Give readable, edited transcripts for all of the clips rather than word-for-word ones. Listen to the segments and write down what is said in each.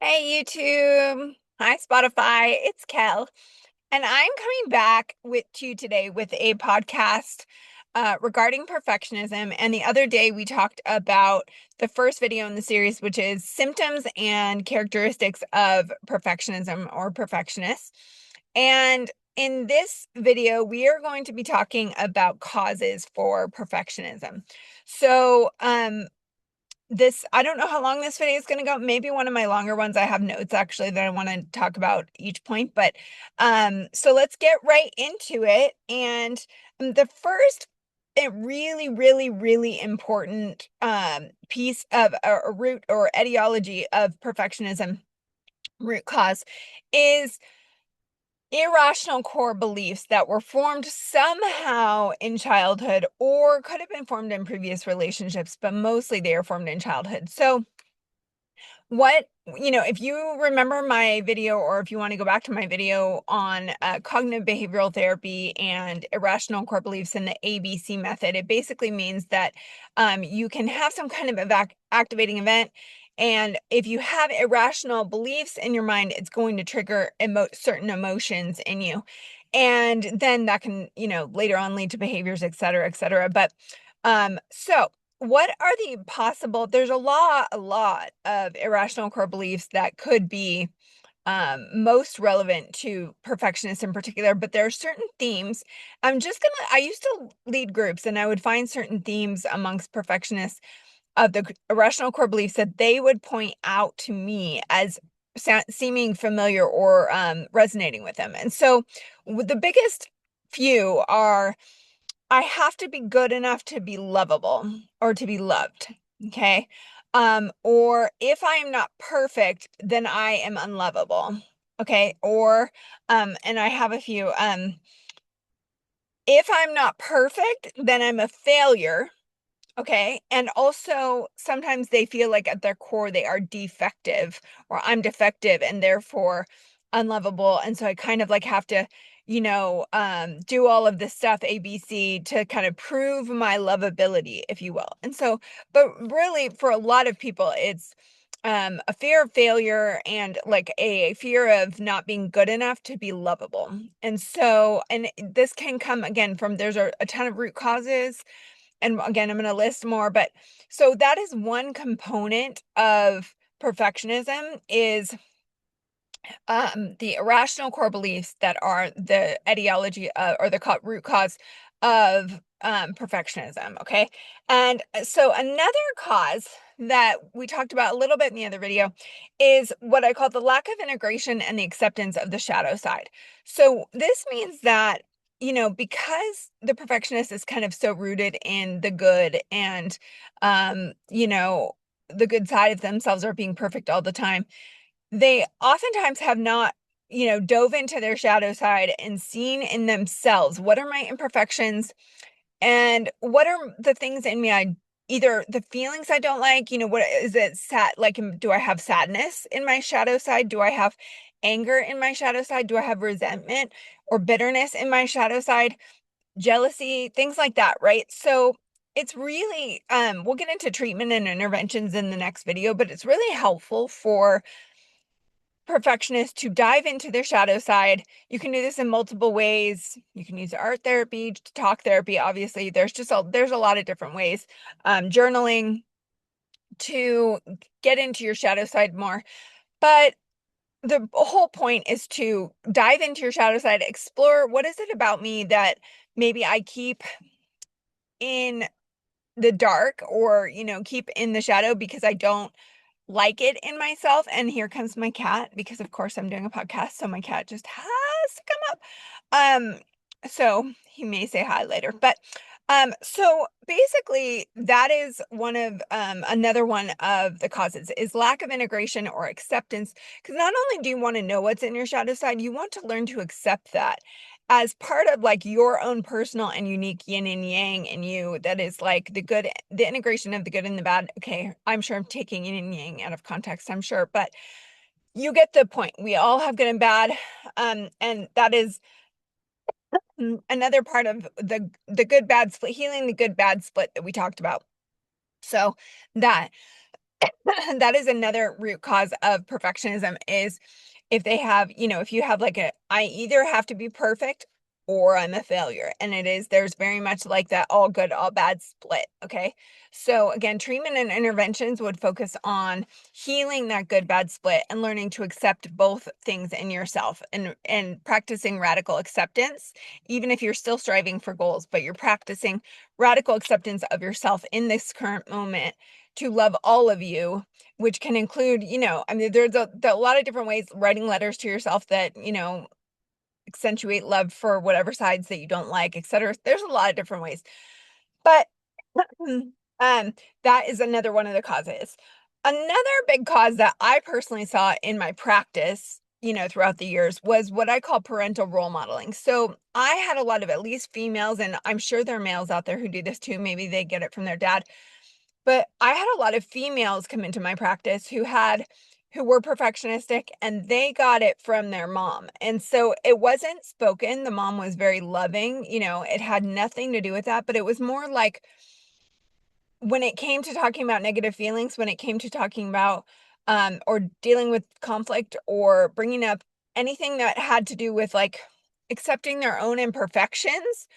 Hey YouTube. Hi Spotify. It's Kel. And I'm coming back with to you today with a podcast regarding perfectionism. And the other day we talked about the first video in the series, which is symptoms and characteristics of perfectionism or perfectionists. And in this video, we are going to be talking about causes for perfectionism. So, I don't know how long this video is going to go. Maybe one of my longer ones. I have notes actually that I want to talk about each point, but so let's get right into it. And the first really important piece of a root or etiology of perfectionism, root cause, is irrational core beliefs that were formed somehow in childhood or could have been formed in previous relationships, but mostly they are formed in childhood. So if you remember my video, or if you want to go back to my video on cognitive behavioral therapy and irrational core beliefs in the ABC method, it basically means that you can have some kind of activating event. And if you have irrational beliefs in your mind, it's going to trigger certain emotions in you. And then that can, later on lead to behaviors, et cetera, et cetera. But so what are the possible there's a lot of irrational core beliefs that could be most relevant to perfectionists in particular, but there are certain themes. I used to lead groups, and I would find certain themes amongst perfectionists of the irrational core beliefs that they would point out to me as seeming familiar or resonating with them. And so the biggest few are: I have to be good enough to be lovable or to be loved. Okay. Or if I am not perfect, then I am unlovable. Okay. Or, and I have a few, if I'm not perfect, then I'm a failure. Okay. And also sometimes they feel like at their core they are defective, or I'm defective and therefore unlovable. And so I kind of like have to, do all of this stuff, ABC, to kind of prove my lovability, if you will. And so, but really for a lot of people, it's a fear of failure and like a fear of not being good enough to be lovable. And so, and this can come again from there's a ton of root causes, and again, I'm going to list more, but so that is one component of perfectionism, is the irrational core beliefs that are the etiology or the root cause of perfectionism. Okay. And so another cause that we talked about a little bit in the other video is what I call the lack of integration and the acceptance of the shadow side. So this means that, because the perfectionist is kind of so rooted in the good and, the good side of themselves, are being perfect all the time, they oftentimes have not, dove into their shadow side and seen in themselves, what are my imperfections and what are the things in me either the feelings I don't like, what is it, sad, like, do I have sadness in my shadow side? Do I have anger in my shadow side? Do I have resentment or bitterness in my shadow side? Jealousy, things like that, right? So it's really, we'll get into treatment and interventions in the next video, but it's really helpful for perfectionists to dive into their shadow side. You can do this in multiple ways. You can use art therapy, talk therapy. Obviously, there's a lot of different ways. Journaling to get into your shadow side more. But the whole point is to dive into your shadow side, explore what is it about me that maybe I keep in the dark, or keep in the shadow because I don't like it in myself. And here comes my cat, because of course I'm doing a podcast, so my cat just has to come up. So he may say hi later, but so basically that is one of another one of the causes, is lack of integration or acceptance. Because not only do you want to know what's in your shadow side, you want to learn to accept that as part of like your own personal and unique yin and yang in you, that is like the integration of the good and the bad. Okay, I'm sure I'm taking yin and yang out of context, I'm sure, but you get the point. We all have good and bad. And that is another part of the good bad split, healing the good bad split that we talked about. So that. That is another root cause of perfectionism is if they have, if you have like I either have to be perfect or I'm a failure. And there's very much like that all good, all bad split. Okay. So again, treatment and interventions would focus on healing that good, bad split and learning to accept both things in yourself and practicing radical acceptance, even if you're still striving for goals, but you're practicing radical acceptance of yourself in this current moment to love all of you, which can include, I mean, there's a lot of different ways writing letters to yourself that, accentuate love for whatever sides that you don't like, etc. There's a lot of different ways. But um that is another one of the causes. Another big cause that I personally saw in my practice, throughout the years was what I call parental role modeling. So I had a lot of at least females, and I'm sure there are males out there who do this too. Maybe they get it from their dad, but I had a lot of females come into my practice who were perfectionistic, and they got it from their mom. And so it wasn't spoken. The mom was very loving, it had nothing to do with that, but it was more like when it came to talking about negative feelings, when it came to talking about or dealing with conflict or bringing up anything that had to do with like accepting their own imperfections,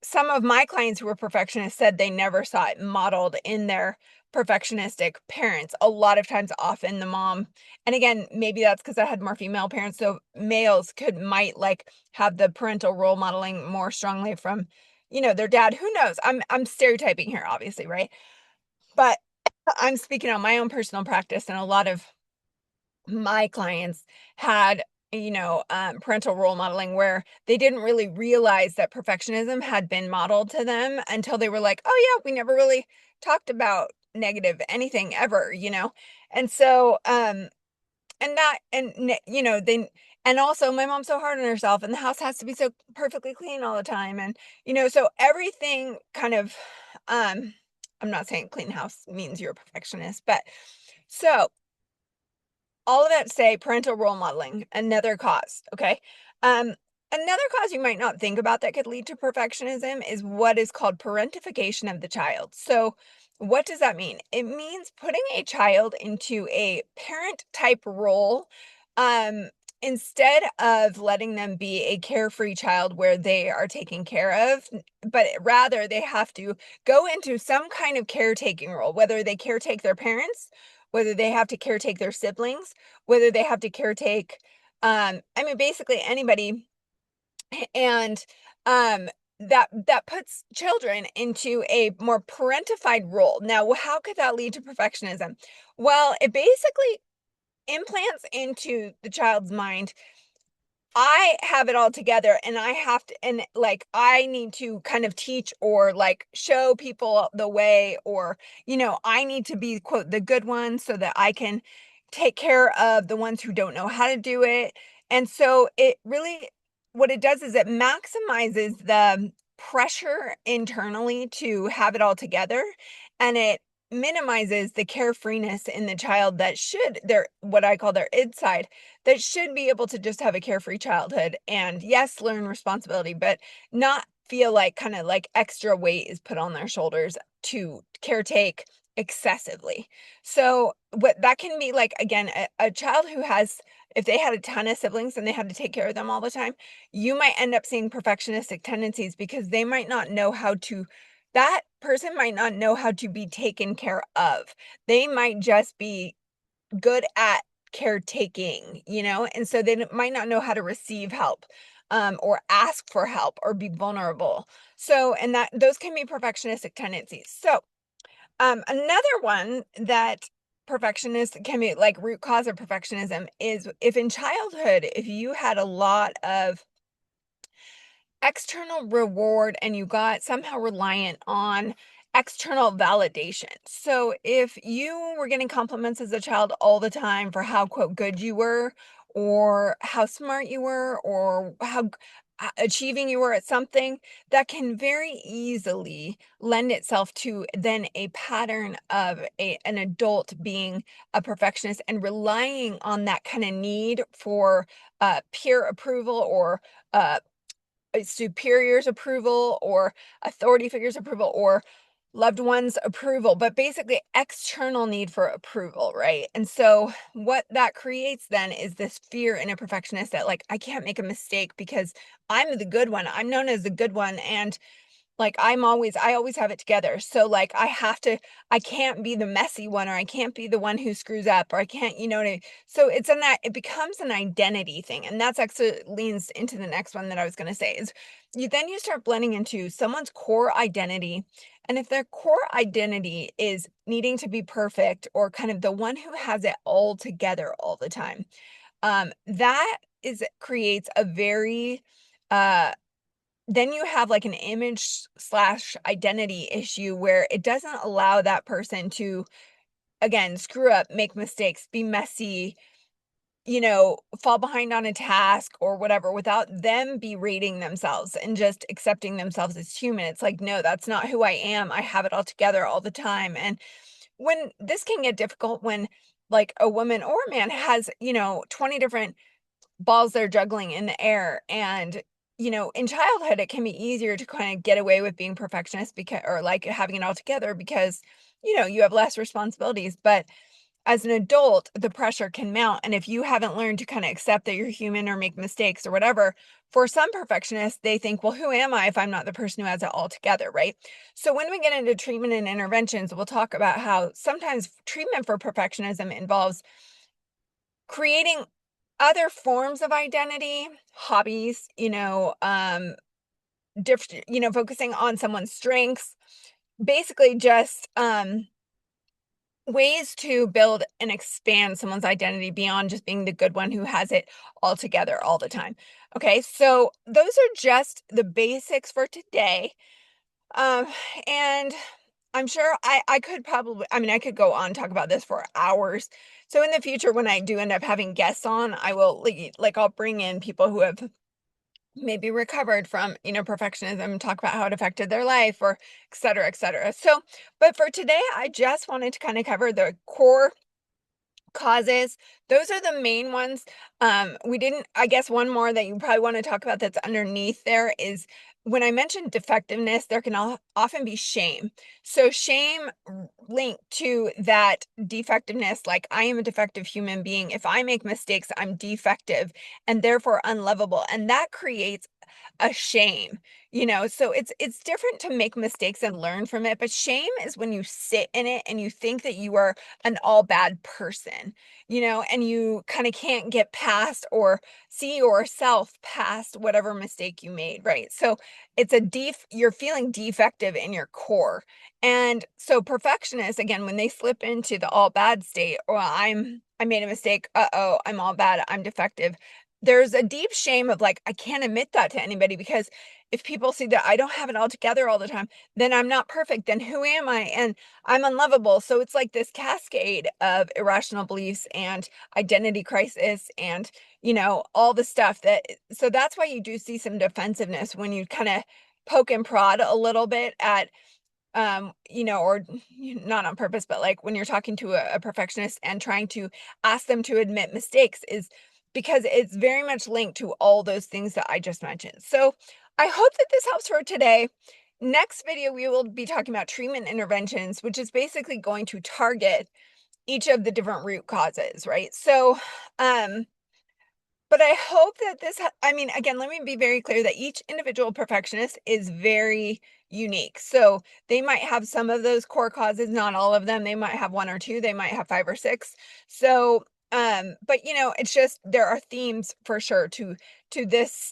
some of my clients who were perfectionists said they never saw it modeled in their perfectionistic parents. A lot of times, often the mom, and again, maybe that's because I had more female parents, so males might like have the parental role modeling more strongly from, their dad. Who knows? I'm stereotyping here, obviously, right? But I'm speaking on my own personal practice, and a lot of my clients had, parental role modeling where they didn't really realize that perfectionism had been modeled to them until they were like, "Oh yeah, we never really talked about negative anything ever," And so, and that and they and also my mom's so hard on herself and the house has to be so perfectly clean all the time, and so everything kind of I'm not saying clean house means you're a perfectionist, but so all of that to say parental role modeling, another cause, okay? Another cause you might not think about that could lead to perfectionism is what is called parentification of the child. So, what does that mean? It means putting a child into a parent type role um instead of letting them be a carefree child where they are taken care of, but rather they have to go into some kind of caretaking role, whether they caretake their parents, whether they have to caretake their siblings, whether they have to caretake, I mean, basically anybody, and that puts children into a more parentified role. Now, how could that lead to perfectionism? Well, it basically implants into the child's mind, I have it all together and I have to, and like I need to kind of teach or like show people the way, or I need to be quote the good one so that I can take care of the ones who don't know how to do it. And so it really, what it does is it maximizes the pressure internally to have it all together, and it minimizes the carefreeness in the child that should their what I call their id side, that should be able to just have a carefree childhood and yes, learn responsibility, but not feel like kind of like extra weight is put on their shoulders to caretake excessively. So what that can be like, again, a child who has, if they had a ton of siblings and they had to take care of them all the time, you might end up seeing perfectionistic tendencies because they might not know how to, that person might not know how to be taken care of. They might just be good at caretaking, and so they might not know how to receive help, or ask for help or be vulnerable. So, and that those can be perfectionistic tendencies. So, another one that perfectionist can be like root cause of perfectionism is if in childhood, if you had a lot of external reward and you got somehow reliant on external validation. So if you were getting compliments as a child all the time for how quote good you were, or how smart you were, or how achieving you were at something, that can very easily lend itself to then a pattern of an adult being a perfectionist and relying on that kind of need for peer approval, or a superior's approval, or authority figures approval, or loved ones' approval, but basically external need for approval, right? And so what that creates then is this fear in a perfectionist that like I can't make a mistake because I'm the good one. I'm known as the good one, and like, I always have it together. So, like, I can't be the messy one, or I can't be the one who screws up, or I can't, what I so it becomes an identity thing. And that's actually leans into the next one that I was gonna say is you start blending into someone's core identity. And if their core identity is needing to be perfect or kind of the one who has it all together all the time, that is creates a very uh then you have like an image slash identity issue where it doesn't allow that person to, again, screw up, make mistakes, be messy, fall behind on a task or whatever without them berating themselves and just accepting themselves as human. It's like, no, that's not who I am. I have it all together all the time. And when this can get difficult when like a woman or a man has, 20 different balls they're juggling in the air. And, in childhood, it can be easier to kind of get away with being perfectionist because, or like having it all together because, you have less responsibilities. But as an adult, the pressure can mount. And if you haven't learned to kind of accept that you're human or make mistakes or whatever, for some perfectionists, they think, well, who am I if I'm not the person who has it all together? Right. So when we get into treatment and interventions, we'll talk about how sometimes treatment for perfectionism involves creating other forms of identity, hobbies, focusing on someone's strengths, basically just ways to build and expand someone's identity beyond just being the good one who has it all together all the time. Okay, so those are just the basics for today. Um, and I'm sure I could probably, I mean, I could go on and talk about this for hours. So in the future, when I do end up having guests on, I will I'll bring in people who have maybe recovered from, perfectionism and talk about how it affected their life or et cetera, et cetera. So, but for today, I just wanted to kind of cover the core causes. Those are the main ones. We didn't, I guess one more that you probably want to talk about that's underneath there is when I mentioned defectiveness, there can often be shame. So shame linked to that defectiveness, like I am a defective human being. If I make mistakes, I'm defective and therefore unlovable. And that creates a shame, so it's different to make mistakes and learn from it, but shame is when you sit in it and you think that you are an all bad person, and you kind of can't get past or see yourself past whatever mistake you made, right? So it's you're feeling defective in your core. And so perfectionists, again, when they slip into the all bad state, or I made a mistake, uh-oh, I'm all bad, I'm defective, there's a deep shame of like, I can't admit that to anybody because if people see that I don't have it all together all the time, then I'm not perfect. Then who am I? And I'm unlovable. So it's like this cascade of irrational beliefs and identity crisis and, all the stuff so that's why you do see some defensiveness when you kind of poke and prod a little bit at or not on purpose, but like when you're talking to a perfectionist and trying to ask them to admit mistakes is because it's very much linked to all those things that I just mentioned. So I hope that this helps for today. Next video, we will be talking about treatment interventions, which is basically going to target each of the different root causes, right? So, but I hope that I mean, again, let me be very clear that each individual perfectionist is very unique. So they might have some of those core causes, not all of them. They might have one or two, they might have five or six. So, but it's just there are themes for sure to this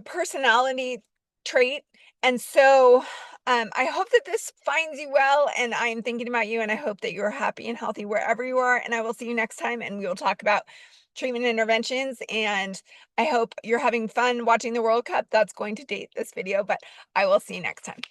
personality trait. And so I hope that this finds you well. And I am thinking about you. And I hope that you're happy and healthy wherever you are. And I will see you next time. And we will talk about treatment interventions. And I hope you're having fun watching the World Cup. That's going to date this video, but I will see you next time.